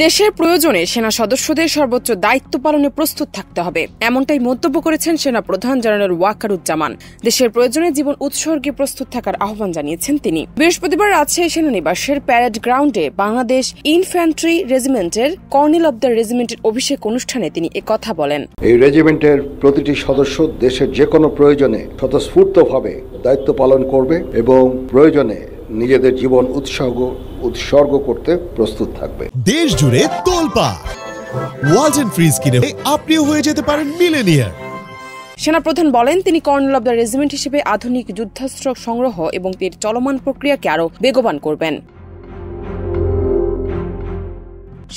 দেশের প্রয়োজনে সেনা সদস্যদের সর্বোচ্চ দায়িত্ব পালনে প্রস্তুত থাকতে হবে, এমনটাই মন্তব্য করেছেন সেনা প্রধান জেনারেল ওয়াকারুজ্জামান। দেশের প্রয়োজনে জীবন উৎসর্গে প্রস্তুত থাকার আহ্বান জানিয়েছেন তিনি। বৃহস্পতিবার রাজশাহী সেনানিবাসের প্যারেড গ্রাউন্ডে বাংলাদেশ ইনফ্যান্ট্রি রেজিমেন্টের কর্নেল অব দ্য রেজিমেন্টের অভিষেক অনুষ্ঠানে তিনি একথা বলেন। এই রেজিমেন্টের প্রতিটি সদস্য দেশের যে কোনো প্রয়োজনে স্বতঃস্ফূর্তভাবে দায়িত্ব পালন করবে এবং প্রয়োজনে নিজেদের জীবন উৎসর্গ করতে প্রস্তুত থাকবে। দেশ জুড়ে তোলপাড় ওয়ালটন ফ্রিজ কিনে আপনিও হয়ে যেতে পারেন মিলেনিয়ার। সেনাপ্রধান বলেন, তিনি কর্নেল অব দ্য রেজিমেন্ট হিসেবে আধুনিক যুদ্ধাস্ত্র সংগ্রহ এবং এর চলমান প্রক্রিয়াকে আরও বেগবান করবেন।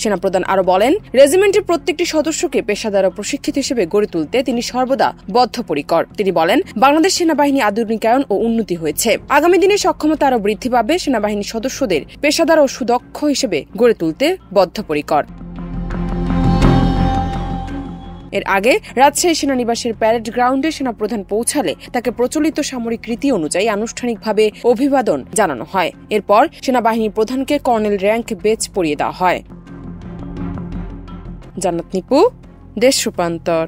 সেনাপ্রধান আরো বলেন, রেজিমেন্টের প্রত্যেকটি সদস্যকে পেশাদার ও প্রশিক্ষিত হিসেবে গড়ে তুলতে তিনি সর্বদা বদ্ধপরিকর। তিনি বলেন, বাংলাদেশ সেনাবাহিনী আধুনিকায়ন ও উন্নতি হয়েছে। আগামী দিনে সক্ষমতা আরও বৃদ্ধি পাবে। সেনাবাহিনীর সদস্যদের পেশাদার ও সুদক্ষ হিসেবে গড়ে তুলতে বদ্ধপরিকর। এর আগে রাজশাহী সেনানিবাসের প্যারেড গ্রাউন্ডে সেনাপ্রধান পৌঁছালে তাকে প্রচলিত সামরিক রীতি অনুযায়ী আনুষ্ঠানিকভাবে অভিবাদন জানানো হয়। এরপর সেনাবাহিনী প্রধানকে কর্নেল র্যাঙ্ক বেজ পরিয়ে দেওয়া হয়। জান্নাত নিপু, দেশ রূপান্তর।